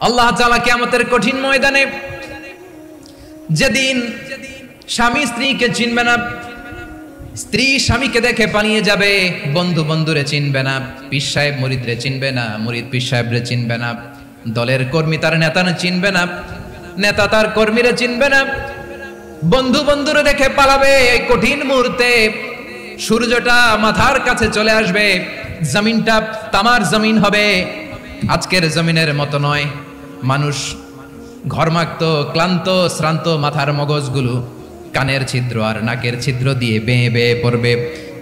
আল্লাহ তাআলা কিয়ামতের কঠিন ময়দানে যেদিন স্বামী স্ত্রীকে চিনবে না, স্ত্রী স্বামীকে দেখে পালিয়ে যাবে, বন্ধু বন্ধুরে চিনবে না, পীর সাহেব মুরিদরে চিনবে না, মুরিদ পীর সাহেবরে চিনবে না, দলের কর্মী তার নেতা চিনবে না, নেতা তার কর্মীরে চিনবে না, বন্ধু বন্ধুরে দেখে পালাবে। এই কঠিন মুহূর্তে সূর্যটা মাথার কাছে চলে আসবে, জমিনটা তামার জমিন হবে, আজকের জমিনের মতো নয়। মানুষ ঘর্মাক্ত, ক্লান্ত, শ্রান্ত মাথার মগজগুলো কানের ছিদ্র আর নাকের ছিদ্র দিয়ে বেয়ে বেয়ে পড়বে।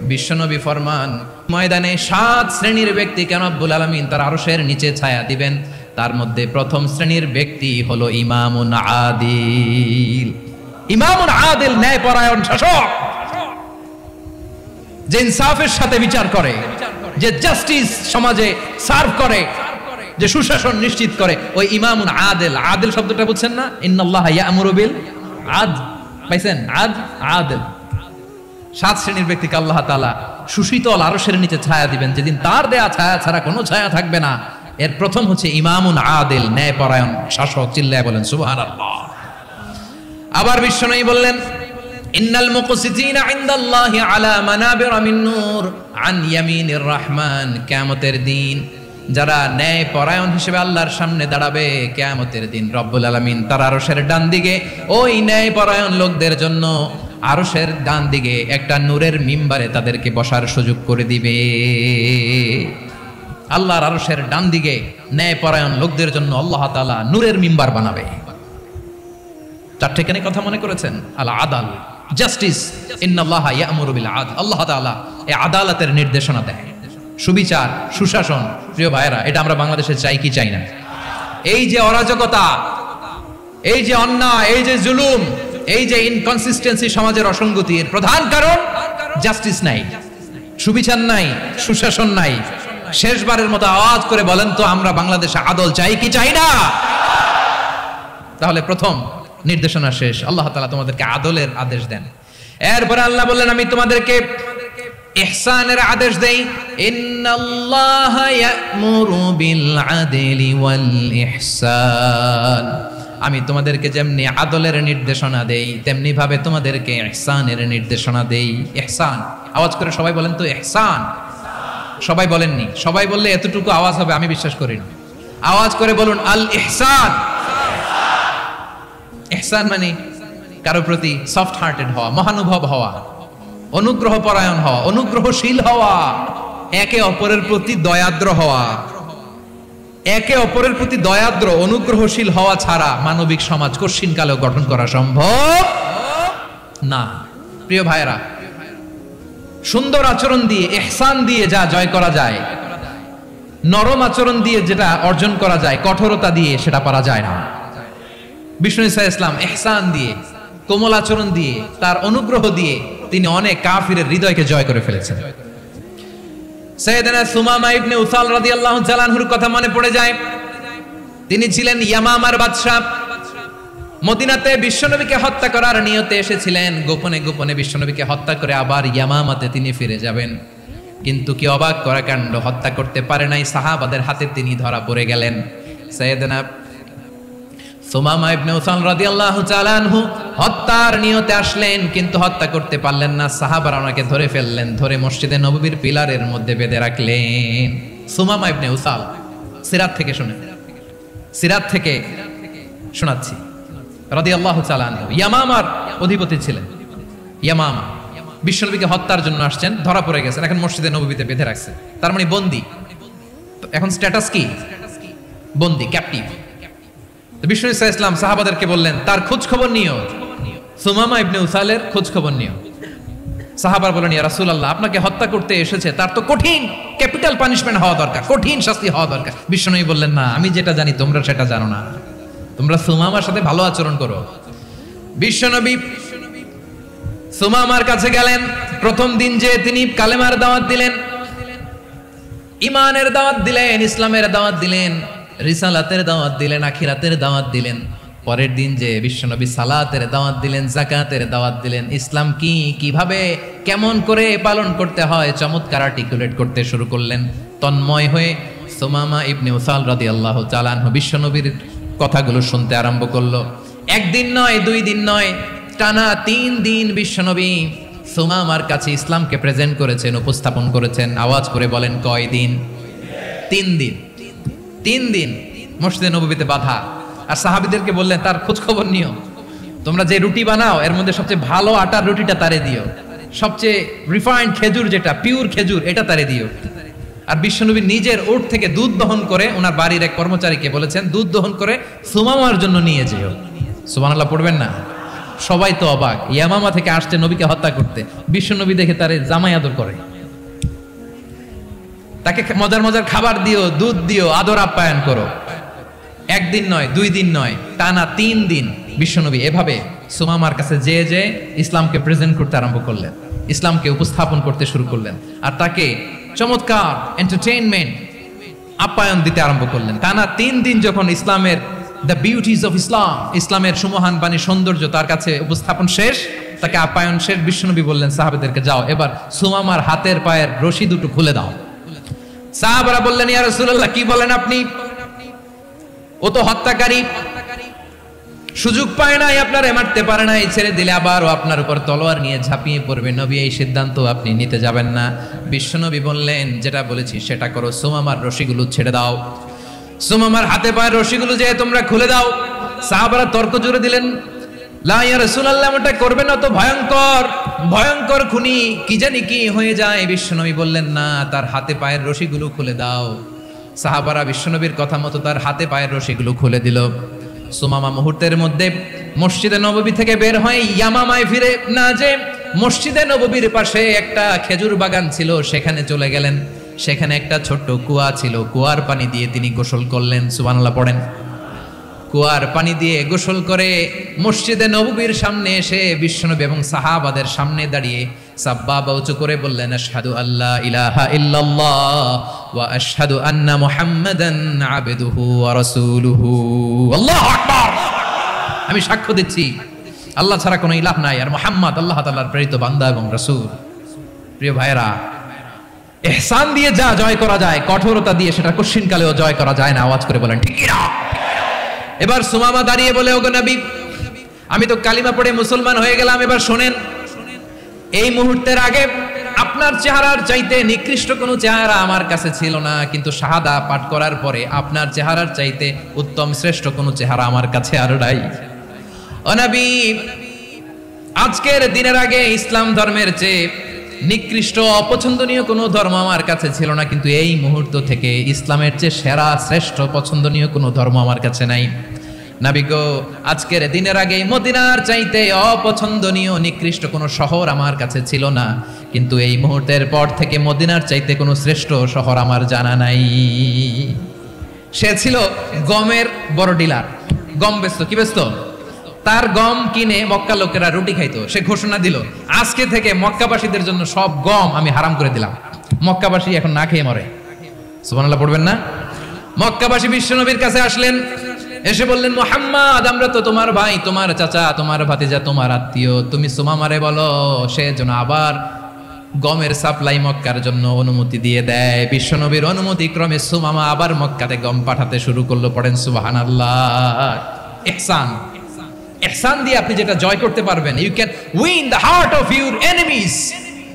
বিশ্বনবী ফরমান, ময়দানে 7 শ্রেণীর ব্যক্তিকে রব্বুল আলামিন তার আরশের নিচে ছায়া দিবেন। তার মধ্যে প্রথম শ্রেণীর ব্যক্তি হলো ইমামুন আদিল। ইমামুন আদিল, ন্যায়পরায়ণ শাসক, যে ইনসাফের সাথে বিচার করে, যে জাস্টিস সমাজে সার্ভ করে, যে সুশাসন নিশ্চিত করে, ওই ইমামুন আদিল। আদিল শব্দটা বুঝছেন না? ইন্নাল্লাহা ইয়া'মুরু বিল আদল, পাইছেন? আদিল। 7 শ্রেণীর ব্যক্তিকে আল্লাহ তাআলা সুশীতল আরশের নিচে ছায়া দিবেন, যেদিন তার দেয়া ছায়া ছাড়া কোনো ছায়া থাকবে না। এর প্রথম হচ্ছে ইমামুন আদিল, ন্যায়পরায়ণ শাসক। চিল্লায় বলেন সুবহানাল্লাহ। আবার বিশ্বনবী বললেন, ইন্নাল মুকসিতিনা ইনদাল্লাহি আলা মানাবিরা মিন নূর আন ইয়ামিনির রহমান। কিয়ামতের দিন যারা ন্যায়পরায়ণ হিসেবে আল্লাহর সামনে দাঁড়াবে, কিয়ামতের দিন রব্বুল আলামিন তার আরশের ডান দিকে ওই ন্যায়পরায়ণ লোকদের জন্য আরশের ডান দিকে একটা নূরের মিম্বারে তাদেরকে বসার সুযোগ করে দিবে। আল্লাহর আরশের ডান দিকে ন্যায়পরায়ণ লোকদের জন্য আল্লাহ তাআলা নূরের মিম্বার বানাবে। 4টি কথা মনে করেছেন? আল আদাল, জাস্টিস, ইন্নাল্লাহা ইয়া'মুরু বিল আদল। আল্লাহ তাআলা এই আদালতের নির্দেশনা দেয়, সুবিচার, সুশাসন। প্রিয় ভাইরা, এটা আমরা বাংলাদেশে চাই কি চাই না? এই যে অরাজকতা, এই যে অন্যায়, এই যে জুলুম, এই যে ইনকনসিস্টেন্সি, সমাজের অসঙ্গতি, এর প্রধান কারণ জাস্টিস নাই, সুবিচার নাই, সুশাসন নাই। শেষবারের মতো আওয়াজ করে বলেন তো, আমরা বাংলাদেশে আদল চাই কি চাই না? তাহলে প্রথম নির্দেশনা শেষ। আল্লাহ তাআলা তোমাদেরকে আদলের আদেশ দেন। এরপরে আল্লাহ বললেন, আমি তোমাদেরকে ইহসানের আদেশ দেই। ইন্নাল্লাহা ইয়া'মুরু বিল আদলি ওয়াল ইহসান। আমি তোমাদেরকে যেমনি আদলের নির্দেশনা দেই, তেমনি ভাবে তোমাদেরকে ইহসানের নির্দেশনা দেই। ইহসান, আওয়াজ করে সবাই বলেন তো ইহসান। সবাই বলেননি? সবাই বললে এতটুকু আওয়াজ হবে আমি বিশ্বাস করি না। আওয়াজ করে বলুন আল ইহসান। ইহসান মানে কারো প্রতি সফট হার্টেড হওয়া, মহানুভব হওয়া, অনুগ্রহ পরায়ণ হওয়া, অনুগ্রহশীল হওয়া, একে অপরের প্রতি দয়াদ্র হওয়া। একে অপরের প্রতি দয়াদ্র, অনুগ্রহশীল হওয়া ছাড়া মানবিক সমাজ কশিনকালেও গঠন করা সম্ভব না। প্রিয় ভাইরা, সুন্দর আচরণ দিয়ে, ইহসান দিয়ে যা জয় করা যায়, নরম আচরণ দিয়ে যেটা অর্জন করা যায়, কঠোরতা দিয়ে সেটা পারা যায় না। বিষ্ণু ঈসা ইসলাম ইহসান দিয়ে, কোমল আচরণ দিয়ে, তার অনুগ্রহ দিয়ে তিনি অনেক কাফিরের হৃদয়কে জয় করে ফেলেছেন। সাইয়েদনা সুমামা ইবনে উসাল রাদিয়াল্লাহু তাআলা আনহুর কথা মনে পড়ে যায়। তিনি ছিলেন ইয়ামামার বাদশা। মদিনাতে বিশ্বনবীকে হত্যা করার নিয়তে এসেছিলেন। গোপনে গোপনে বিশ্বনবীকে হত্যা করে আবার ইয়ামামাতে তিনি ফিরে যাবেন। কিন্তু কি অবাক করা কাণ্ড, হত্যা করতে পারে নাই, সাহাবাদের হাতে তিনি ধরা পড়ে গেলেন। সাইয়েদনা সুমামা ইবনে উসাল রাদিয়াল্লাহু তাআলা আনহু হত্যার নিয়তে আসলেন, কিন্তু হত্যা করতে পারলেন না। সাহাবারা ওনাকে ধরে ফেললেন, ধরে মসজিদে নববীর পিলারের মধ্যে বেঁধে রাখলেন। সুমামা ইবনে উসাল, সিরাত থেকে শুনেন, সিরাত থেকে শোনাচ্ছি, রাদিয়াল্লাহু তাআলা আনহু ইয়ামামার অধিপতি ছিলেন। ইয়ামামা বিশ্বনবীকে হত্যার জন্য আসছেন, ধরা পড়ে গেছেন, এখন মসজিদে নববীতে বেঁধে রাখছে, তার মানে বন্দী। এখন স্ট্যাটাস কি? বন্দী, ক্যাপটিভ। বিষ্ণু ঈসা ইসলাম সাহাবাদেরকে বললেন, তার খোঁজ খবর নিও, সুমামা ইবনে উসালের খোঁজ খবর নিও। সাহাবার বলেন, ইয়া রাসূলুল্লাহ, আপনাকে হত্যা করতে এসেছে, তার তো কঠিন ক্যাপিটাল পানিশমেন্ট হওয়া দরকার, কঠিন শাস্তি হওয়া দরকার। বিশ্বনবী বললেন, না, আমি যেটা জানি তোমরা সেটা জানো না, তোমরা সুমামার সাথে ভালো আচরণ করো। বিশ্বনবী সুমামার কাছে গেলেন। প্রথম দিন যে তিনি কালেমার দাওয়াত দিলেন, ঈমানের দাওয়াত দিলেন, ইসলামের দাওয়াত দিলেন, রিসালাতের দাওয়াত দিলেন, আখিরাতের দাওয়াত দিলেন। পরের দিন যে বিশ্বনবী সালাতের দাওয়াত দিলেন, যাকাতের দাওয়াত দিলেন, ইসলাম কি, কিভাবে, কেমন করে পালন করতে হয় চমৎকার আর্টিকুলেট করতে শুরু করলেন। তন্ময় হয়ে সুমামা ইবনে উসাল রাদিয়াল্লাহু তাআলা আনহু বিশ্বনবীর কথাগুলো শুনতে আরম্ভ করলো। একদিন নয়, 2 দিন নয়, টানা 3 দিন বিশ্বনবী সুমামার কাছে ইসলামকে প্রেজেন্ট করেছেন, উপস্থাপন করেছেন। আওয়াজ করে বলেন, কয় দিন? 3 দিন। 3 দিন মসজিদে নববীতে বাধা। আর সাহাবীদেরকে বললেন, তার খোঁজ খবর নিও, তোমরা যে রুটি বানাও এর মধ্যে সবচেয়ে ভালো আটার রুটিটা তারে দিও, সবচেয়ে রিফাইন্ড খেজুর, যেটা পিওর খেজুর, এটা তারে দিও। আর বিশ্বনবী নিজের ওট থেকে দুধ দহন করে ওনার বাড়ির এক কর্মচারীকে বলেছেন, দুধ দহন করে সুমামার জন্য নিয়ে যেও। সুবহানাল্লাহ পড়বেন না? সবাই তো অবাক, ইয়ামামা থেকে আসছে নবীকে হত্যা করতে, বিশ্বনবী দেখে তারে জামাই আদর করে, তাকে মজার মজার খাবার দিও, দুধ দিও, আদর আপ্যায়ন করো। একদিন নয়, 2 দিন নয়, টানা 3 দিন বিশ্বনবী এভাবে সুমামার কাছে যে ইসলামকে প্রেজেন্ট করতে আরম্ভ করলেন, ইসলামকে উপস্থাপন করতে শুরু করলেন, আর তাকে চমৎকার এন্টারটেইনমেন্ট আপ্যায়ন দিতে আরম্ভ করলেন। টানা 3 দিন যখন ইসলামের দ্য বিউটিজ অফ ইসলাম, ইসলামের সুমহান বাণী, সৌন্দর্য তার কাছে উপস্থাপন শেষ, তাকে আপ্যায়ন শেষ, বিশ্বনবী বললেন সাহাবাদেরকে, যাও এবার সুমামার হাতের পায়ের রশি দুটো খুলে দাও। সাহাবারা বললেন, ইয়া রাসূলুল্লাহ, কি বলেন আপনি? ও তো হত্যাকারী, সুযোগ পায় নাই, আপনারে মারতে পারে নাই, ছেড়ে দিলে আবার ও আপনার উপর তলোয়ার নিয়ে ঝাঁপিয়ে পড়বে। নবী, এই সিদ্ধান্ত আপনি নিতে যাবেন না। বিশ্বনবী বললেন, যেটা বলেছি সেটা করো, সুমামার রশিগুলো ছেড়ে দাও, সুমামার হাতে পায়ের রশিগুলো যে তোমরা খুলে দাও। সাহাবারা তর্ক জুড়ে দিলেন, লা ইয়া রাসূলুল্লাহ, ওটা করবেন না, তো ভয়ঙ্কর ভয়ঙ্কর খুনি, কি জানি কি হয়ে যায়। বিশ্বনবী বললেন, না, তার হাতে পায়ের রশিগুলো খুলে দাও। সাহাবারা বিশ্বনবীর কথা মতো তার হাতে পায়ের রশিগুলো খুলে দিল। সুমামা মুহূর্তের মধ্যে মসজিদে নববী থেকে বের হয়ে ইয়ামামায় ফিরে না যে মসজিদে নববীর পাশে একটা খেজুর বাগান ছিল, সেখানে চলে গেলেন। সেখানে একটা ছোট্ট কুয়া ছিল, কুয়ার পানি দিয়ে তিনি গোসল করলেন। সুবহানাল্লাহ পড়েন। কুয়ার পানি দিয়ে গোসল করে মসজিদে নববীর সামনে এসে বিশ্বনবী এবং সাহাবাদের সামনে দাঁড়িয়ে সাব্বাবা উঁচু করে বললেন, আশহাদু আল্লা ইলাহা ইল্লাল্লাহ ওয়া আশহাদু আন্না মুহাম্মাদান আবদুহু ওয়া রাসূলুহু। আল্লাহু আকবার। আমি সাক্ষ্য দিচ্ছি আল্লাহ ছাড়া কোনো ইলাহ নাই, আর মুহাম্মদ আল্লাহ তাআলার প্রেরিত বান্দা এবং রাসূল। প্রিয় ভাইরা, ইহসান দিয়ে যা জয় করা যায়, কঠোরতা দিয়ে সেটা কঠিনকালেও জয় করা যায় না। আওয়াজ করে বলেন, ঠিক কি না? এবার সুমামা দাঁড়িয়ে বলে, ওগো নবী, আমি তো কালিমা পড়ে মুসলমান হয়ে গেলাম, এবার শোনেন, এই মুহূর্তের আগে আপনার চেহারার চাইতে নিকৃষ্ট কোনো চেহারা আমার কাছে ছিল না, কিন্তু শাহাদা পাঠ করার পরে আপনার চেহারার চাইতে উত্তম শ্রেষ্ঠ কোনো চেহারা আমার কাছে আর নাই। ও নবী, আজকের দিনের আগে ইসলাম ধর্মের চেয়ে নিকৃষ্ট অপছন্দনীয় কোনো ধর্ম আমার কাছে ছিল না, কিন্তু এই মুহূর্ত থেকে ইসলামের চেয়ে সেরা শ্রেষ্ঠ পছন্দনীয় কোনো ধর্ম আমার কাছে নাই। নবী গো, আজকের দিনের আগে মদিনার চাইতে অপছন্দনীয় নিকৃষ্ট কোনো শহর আমার কাছে ছিল না, কিন্তু এই মুহূর্তের পর থেকে মদিনার চাইতে কোনো শ্রেষ্ঠ শহর আমার জানা নাই। সে ছিল গমের বড় ডিলার, গম বেচতো। কি বেচতো? তার গম কিনে মক্কা লোকেরা রুটি খাইতো। সে ঘোষণা দিল, আজকে থেকে মক্কাবাসীদের জন্য সব গম আমি হারাম করে দিলাম, মক্কাবাসী এখন না খেয়ে মরে। সুবহানাল্লাহ পড়বেন না? মক্কাবাসী বিশ্বনবীর কাছে আসলেন, এসে বললেন, মুহাম্মদ, আমরা তো তোমার ভাই, তোমার চাচা, তোমার ভাতিজা, তোমার আত্মীয়, তুমি সুমামারে বলো সে যেন আবার গমের সাপ্লাই মক্কার জন্য অনুমতি দিয়ে দেয়। বিশ্বনবীর অনুমতি ক্রমে সুমামা আবার মক্কাতে গম পাঠাতে শুরু করলো। পড়েন সুবহানাল্লাহ। ইহসান, ইহসান দিয়ে আপনি যেটা জয় করতে পারবেন, you can win the heart of your enemies.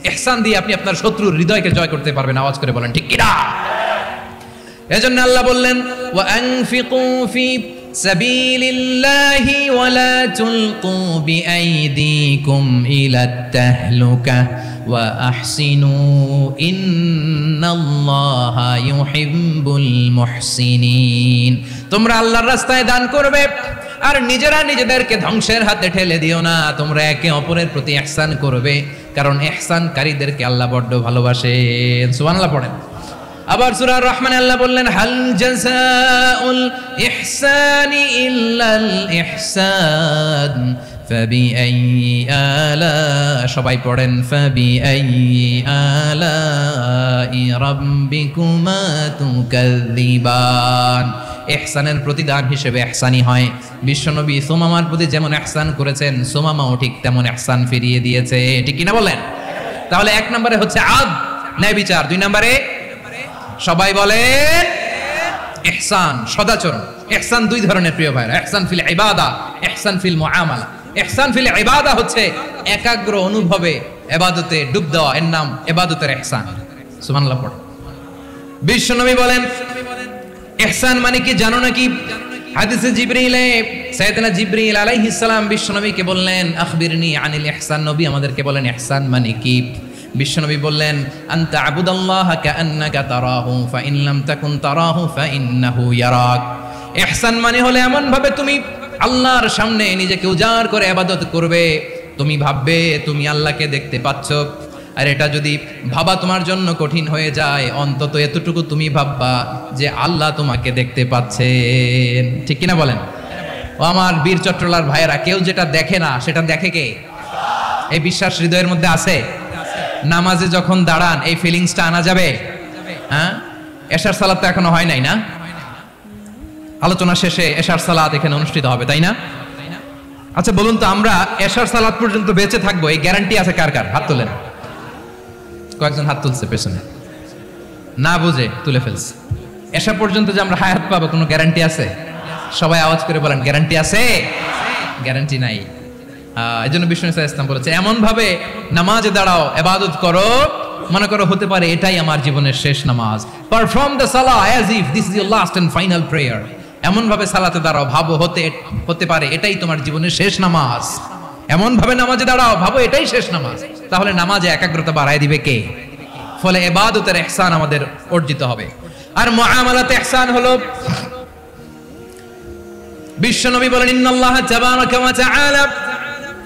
ইহসান দিয়ে আপনি আপনার শত্রুর হৃদয়কে জয় করতে পারবেন। আওয়াজ করে বলেন, ঠিক কি না? এজন্য আল্লাহ বললেন, ওয়া আনফিকু ফি সাবিলিল্লাহি ওয়া লা তুলকু বিআইদিকুম ইলাত তাহলুকা ওয়া আহসিনু ইন্নাল্লাহা ইউহিব্বুল মুহসিনিন। তোমরা আল্লাহর রাস্তায় দান করবে আর নিজেরা নিজেদেরকে ধ্বংসের হাতে ঠেলে দিও না। তোমরা একে অপরের প্রতি ইহসান করবে, কারণ ইহসানকারীদেরকে আল্লাহ বড় ভালোবাসেন। সুবহানাল্লাহ পড়েন। আবার সূরা রহমানে আল্লাহ বললেন, হাল জাযাউল ইহসানি ইল্লাল ইহসান ফাবিআইয়ি আলা, সবাই পড়েন, ফাবিআইয়ি আলাই রাব্বিকুমা তুকাযযিবান। ইহসানের প্রতিদান হিসেবে ইহসানি হয়। বিশ্বনবী সুমামার প্রতি যেমন ইহসান করেছেন, সুমামাও ঠিক তেমন ইহসান ফিরিয়ে দিয়েছে। ঠিক কিনা বলেন? তাহলে 1 নম্বরে হচ্ছে আদ, ন্যায় বিচার। 2 নম্বরে সবাই বলেন ইহসান, সদাচরণ। ইহসান দুই ধরনের প্রিয় ভাইরা, ইহসান ফিল ইবাদা, ইহসান ফিল মুআমালা। ইহসান ফিল ইবাদা হচ্ছে একাগ্র অনুভবে ইবাদতে ডুব দেওয়া, এর নাম ইবাদতের ইহসান। সুবহানাল্লাহ পড়ো। বিশ্বনবী বলেন ইহসান মানে কি জানো নাকি? হাদিসে জিবরিলে সাইয়েদনা জিবরিল আলাইহিস সালাম বিশ্বনবীকে বললেন আখবিরনি আনিল ইহসান। নবী আমাদেরকে বলেন ইহসান মানে কি? বিশ্বনবী বললেন আনতা আবুদাল্লাহা কাআন্নাকা তারাহু ফাইন লাম তাকুন তারাহু ফাইন্নাহু ইয়ারাক। ইহসান মানে হলো এমন ভাবে তুমি আল্লাহর সামনে নিজেকে উজাড় করে ইবাদত করবে, তুমি ভাববে তুমি আল্লাহকে দেখতে পাচ্ছ। আর এটা যদি ভাবা তোমার জন্য কঠিন হয়ে যায়, অন্তত এতটুকু তুমি ভাববা যে আল্লাহ তোমাকে দেখতে পাচ্ছেন। ঠিক কিনা বলেন? ও আমার বীর চট্টলার ভাইয়েরা, কেউ যেটা দেখে না সেটা দেখে কে? এই বিশ্বাস হৃদয়ের মধ্যে আছে? নামাজে যখন দাঁড়ান এই ফিলিংসটা আনা যাবে? হ্যাঁ, এশার সালাত তো এখনো হয় নাই না? আলোচনা শেষে এশার সালাত এখানে অনুষ্ঠিত হবে, তাই না? আচ্ছা বলুন তো, আমরা এশার সালাত পর্যন্ত বেঁচে থাকবো এই গ্যারান্টি আছে কার কার? হাত তোলেন। কয়েকজন হাত তুলছে পেছনে, না বুঝে তুলে ফেলছে। এশা পর্যন্ত যে আমরা হায়াত পাবো কোনো গ্যারান্টি আছে? সবাই আওয়াজ করে বলেন গ্যারান্টি আছে? গ্যারান্টি নাই। এই জন্য বিষ্ণু ইসলাম বলেছে এমন ভাবে নামাজে দাঁড়াও, ইবাদত করো, মনে করো হতে পারে এটাই আমার জীবনের শেষ নামাজ। পারফর্ম দ্য সালাহ as if this is your last and final prayer. এমন ভাবে সালাতে দাঁড়াও, ভাবো হতে পারে এটাই তোমার জীবনের শেষ নামাজ। এমন ভাবে নামাজে দাঁড়াও, ভাবো এটাই শেষ নামাজ। তাহলে নামাজে একাগ্রতা বাড়ায় দিবে কে? ফলে ইবাদতের ইহসান আমাদের অর্জিত হবে। আর মুআমালাতে ইহসান হলো, বিশ্বনবী বলেন ইন্নাল্লাহা তাবারাকা ওয়া তাআলা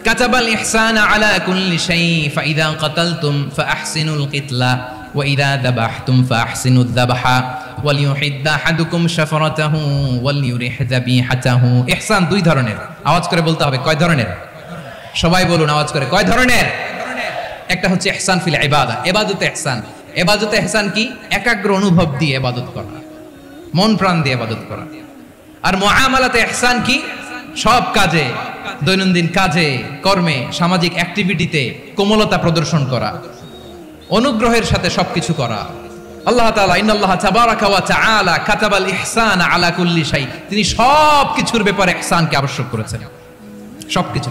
কাতাবাল ইহসানা আলা কুল্লি শাই ফাইদা কাতালতুম ফাআহসিনুল কিতলা ওয়া ইযা যাবাহতুম ফাআহসিনুয যাবহা ওয়ালিউহিদ্দা আহাদুকুম শাফরাতাহু ওয়ালিউরিহ যাবিহাতাহু। ইহসান দুই ধরনের। আওয়াজ করে বলতে হবে কয় ধরনের? সবাই বলুন আওয়াজ করে, কয় ধরনের? একটা হচ্ছে ইহসান ফিল ইবাদা, ইবাদতে ইহসান। ইবাদতে ইহসান কি? একাগ্র অনুভব দিয়ে ইবাদত করা, মন প্রাণ দিয়ে ইবাদত করা। আর মুআমালাতে ইহসান কি? সব কাজে, দৈনন্দিন কাজে, কর্মে, সামাজিক অ্যাক্টিভিটিতে কোমলতা প্রদর্শন করা, অনুগ্রহের সাথে সবকিছু করা। আল্লাহ তাআলা ইন্নাল্লাহা তাবারাকা ওয়া তাআলা কাতাবাল ইহসানা আলা কুল্লি শাই, তিনি সব কিছুর ব্যাপারে ইহসানকে আবশ্যক করেছেন। সবকিছু,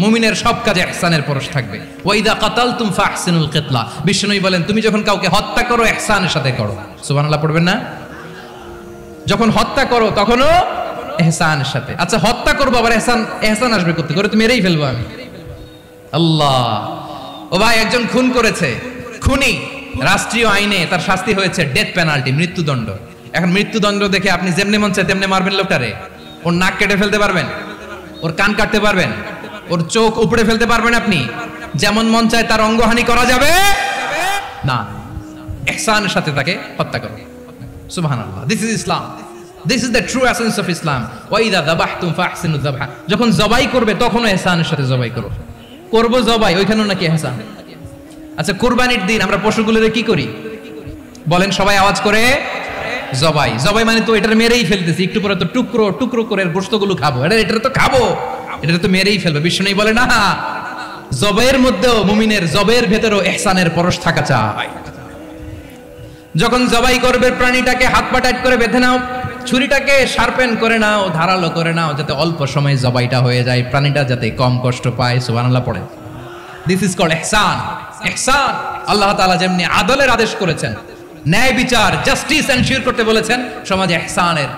মুমিনের সব কাজে ইহসানের পরশ থাকবে। ওয়া ইযা কাতালতুম ফাহসিনুল কিতলা, বিশ্বনবী বলেন তুমি যখন কাউকে হত্যা করো ইহসানের সাথে করো। সুবহানাল্লাহ পড়বেন না? যখন হত্যা করো তখনও ইহসানের সাথে। আচ্ছা হত্যা করবো আবার ইহসান আসবে করতে করে, তুমি মেরেই ফেলবো আমি। আল্লাহ, ও ভাই একজন খুন করেছে, খুনি, রাষ্ট্রীয় আইনে তার শাস্তি হয়েছে ডেথ পেনাল্টি, মৃত্যুদণ্ড। এখন মৃত্যুদণ্ড দেখে আপনি যেমনি মন চায় তেমনি মারবেন লোকটারে? ওর নাক কেটে ফেলতে পারবেন? ওর কান কাটতে পারবেন? ওর চোখ উপড়ে ফেলতে পারবেন আপনি? যেমন মন চায় তার অঙ্গহানি করা যাবে না। ইহসানের সাথে তাকে হত্যা করো। সুবহানাল্লাহ, this is Islam, this is the true essence of Islam. ওয়া ইযা যাবাহতুম ফাহসিনুয যাবহা, যখন জবাই করবে তখনও ইহসানের সাথে জবাই করো। করব জবাই, ওইখানেও নাকি ইহসান। আচ্ছা কুরবানির দিন আমরা পশুগুলোরে কি করি বলেন সবাই আওয়াজ করে? জবাই। জবাই মানে তো এটার মেরেই ফেলতেছি, একটু পরে তো টুকরো টুকরো করে গোশতগুলো খাবো, এটা তো খাবো, এটা তো মেরেই ফেলবে। বিষ্ণু বলে না, জবাইয়ের মধ্যেও মুমিনের জবের ভেতরেও ইহসানের পরশ থাকা চাই। যখন জবাই করবে প্রাণীটাকে হাত পা টাইট করে বেঁধে নাও, ছুরিটাকে শার্পেন করে নাও, ধারালো করে নাও, যাতে অল্প সময়ে জবাইটা হয়ে যায়, প্রাণীটা যাতে কম কষ্ট পায়। সুবহানাল্লাহ পড়ে। দিস ইজ কল্ড ইহসান। ইহসান আল্লাহ তাআলা যেমনি আদলের আদেশ করেছেন, ন্যায় বিচার, জাস্টিস এনশিওর করতে বলেছেন, সমাজে ইহসানের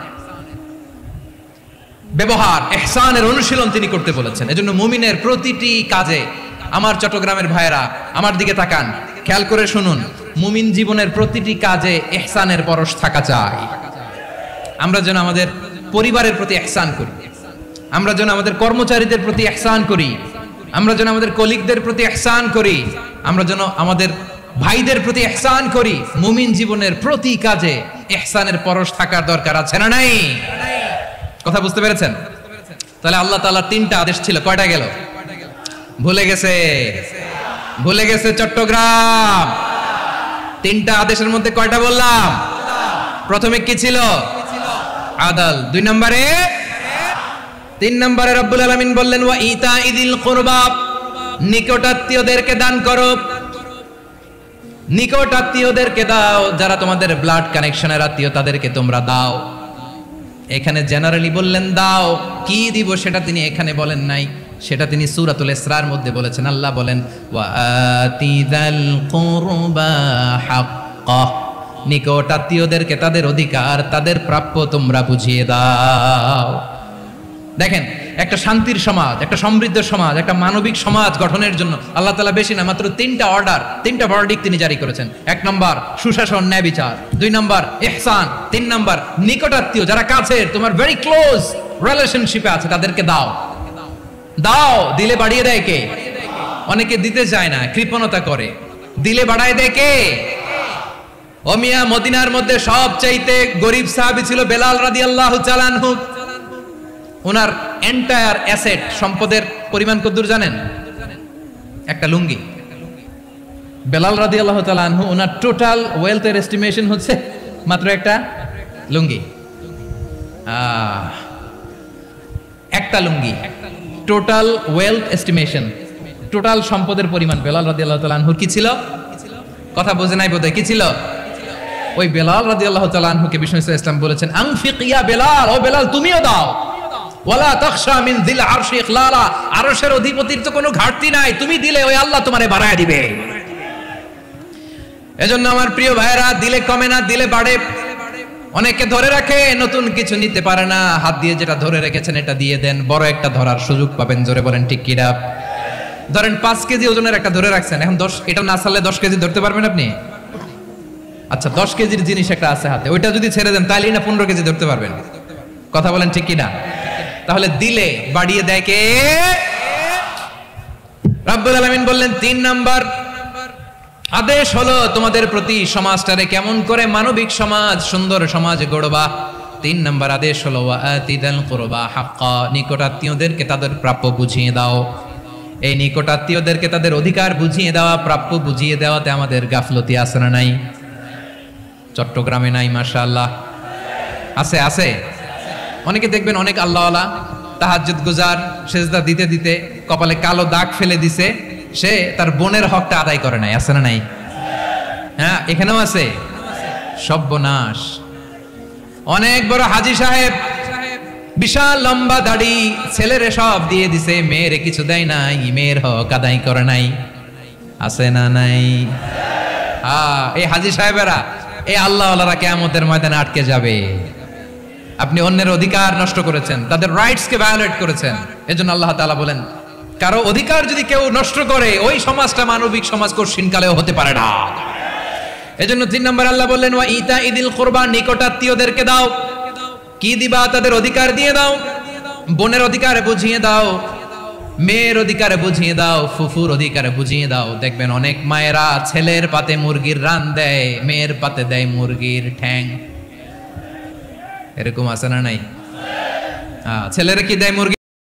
ব্যবহার, ইহসানের অনুশীলন তিনি করতে বলেছেন। এজন্য মুমিনের প্রতিটি কাজে, আমার চট্টগ্রামের ভাইয়েরা আমার দিকে তাকান, খেয়াল করে শুনুন, মুমিন জীবনের প্রতিটি কাজে ইহসানের পরশ থাকা চাই। আমরা যেন আমাদের পরিবারের প্রতি ইহসান করি, আমরা যেন আমাদের কর্মচারীদের প্রতি ইহসান করি, আমরা যেন আমাদের কলিগদের প্রতি ইহসান করি, আমরা যেন আমাদের ভাইদের প্রতি ইহসান করি। মুমিন জীবনের প্রতি কাজে ইহসানের পরশ থাকার দরকার আছে না নাই? কথা বুঝতে পেরেছেন? তাহলে আল্লাহ তাআলার তিনটা আদেশ ছিল, কয়টা গেল? ভুলে গেছে, ভুলে গেছে চট্টগ্রাম। তিনটা আদেশের মধ্যে কয়টা বললাম? প্রথমে কি ছিল? আদল। 2 নম্বরে, 3 নম্বরে রব্বুল আলামিন বললেন ওয়া ইতাইদিল কুরবা, নিকটাত্মীয়দেরকে দান করো। নিকট আত্মীয়দেরকে দাও, যারা তোমাদের ব্লাড কানেকশনের আত্মীয় তাদেরকে তোমরা দাও। এখানে জেনারেলি বললেন দাও, কি দিব সেটা তিনি এখানে বলেন নাই, সেটা তিনি সূরাতুল ইসরার মধ্যে বলেছেন। আল্লাহ বলেন ওয়া আতিযাল কুরবা হাক্কাহ, নিকট আত্মীয়দেরকে তাদের অধিকার, তাদের প্রাপ্য তোমরা বুঝিয়ে দাও। দেখেন, একটা শান্তির সমাজ, একটা সমৃদ্ধ সমাজ, একটা মানবিক সমাজ গঠনের জন্য আল্লাহ তাআলা বেশি না, মাত্র 3টা অর্ডার, 3টা ভার্ডিক্ট তিনি জারি করেছেন। 1 নম্বর সুশাসন, ন্যায় বিচার। 2 নম্বর ইহসান। 3 নম্বর নিকট আত্মীয়, যারা কাছের, তোমার ভেরি ক্লোজ রিলেশনশিপে আছে, তাদেরকে দাও। দাও, দিলে বাড়িয়ে দেয় কে? অনেকে দিতে চায় না, কৃপণতা করে। দিলে বাড়ায় দেয় কে? ও মিয়া, মদিনার মধ্যে সবচাইতে গরিব সাহাবী ছিল বেলাল রাদিয়াল্লাহু তাআলা আনহু। ওনার এন্টায়ার অ্যাসেট, সম্পদের পরিমাণ কতদূর জানেন? একটা লুঙ্গি। বেলাল রাদিয়াল্লাহু তাআলা আনহু, ওনার টোটাল ওয়েলথের এস্টিমেশন হচ্ছে মাত্র একটা লুঙ্গি। একটা লুঙ্গি, টোটাল ওয়েলথ এস্টিমেশন, টোটাল সম্পদের পরিমাণ বেলাল রাদিয়াল্লাহু তাআলা আনহুর কি ছিল? কথা বোঝে নাই বোধহয়। কি ছিল? ওই বেলাল রাদিয়াল্লাহু তাআলা আনহুকে বিষ্ণু ইসলাম বলেছেন, আনফিক ইয়া বেলাল, ও বেলাল তুমিও দাও। ওয়ালা তাখশা মিন যিল আরশি ইখলালা, আরশের অধিপতির তো কোনো ঘাটতি নাই, তুমি দিলে ওই আল্লাহ তোমারে বাড়ায় দিবে। এজন্য আমার প্রিয় ভাইরা, দিলে কমে না, দিলে বাড়ে। অনেকে ধরে রাখে, নতুন কিছু নিতে পারে না, হাত দিয়ে যেটা ধরে রেখেছেন এটা দিয়ে দেন, বড় একটা ধরার সুযোগ পাবেন। জোরে বলেন ঠিক কিনা? ধরেন 5 কেজি ওজনের একটা ধরে রাখছেন, এখন 10, এটা না ছাড়লে 10 কেজি ধরতে পারবেন আপনি? আচ্ছা, 10 কেজির জিনিস একটা আছে হাতে, ওইটা যদি ছেড়ে দেন তাহলেই না 15 কেজি ধরতে পারবেন। কথা বলেন ঠিক কিনা? তাহলে দিলে বাড়িয়ে দেয় কে? রব্বুল আলামিন বললেন 3 নাম্বার আদেশ হলো তোমাদের প্রতি, সমাজটারে কেমন করে মানবিক সমাজ, সুন্দর সমাজ গড়বা। 3 নাম্বার আদেশ হলো ওয়া আতিযাল কুরবা হাক্কা, নিকট আত্মীয়দেরকে তাদের প্রাপ্য বুঝিয়ে দাও। এই নিকট আত্মীয়দেরকে তাদের অধিকার বুঝিয়ে দেওয়া, প্রাপ্য বুঝিয়ে দেওয়াতে আমাদের গাফলতি আছে না নাই? চট্টগ্রামে নাই? মাশাআল্লাহ আছে, আছে। অনেকে দেখবেন অনেক আল্লাহওয়ালা, তাহাজ্জুদ গুজার, সেজদা দিতে দিতে কপালে কালো দাগ ফেলে দিছে, সে তার বোনের হকটা আদায় করে নাই। আছে না নাই? হ্যাঁ, এখানেও আছে। সর্বনাশ। অনেক বড় হাজী সাহেব, বিশাল লম্বা দাড়ি, ছেলেরে সব দিয়ে দিছে, মেয়েরে কিছু দেয় নাই, মেয়ের হক আদায় করে নাই। আছে না নাই? এই হাজী সাহেবেরা, এই আল্লাহওয়ালারা কিয়ামতের ময়দানে আটকে যাবে। আপনি অন্যের অধিকার নষ্ট করেছেন, তাদের রাইটস কে ভায়োলেট করেছেন। এজন্য আল্লাহ তাআলা বলেন, কারো অধিকার যদি কেউ নষ্ট করে, ওই সমাজটা মানবিক সমাজ কঠিনকালেও হতে পারে না। এজন্য 3 নম্বর আল্লাহ বললেন ওয়া ইতাইদিল কুরবা, নিকট আত্মীয়দেরকে দাও। কি দিবা? তাদের অধিকার দিয়ে দাও। বোনের অধিকার বুঝিয়ে দাও, মেয়ের অধিকার বুঝিয়ে দাও, ফুফুর অধিকার বুঝিয়ে দাও। দেখবেন অনেক মায়েরা ছেলের পাতে মুরগির রান দেয়, মেয়ের পাতে দেয় মুরগির ঠ্যাং। এরকম আছে না নাই? ছেলেরা কি দেয়? মুরগি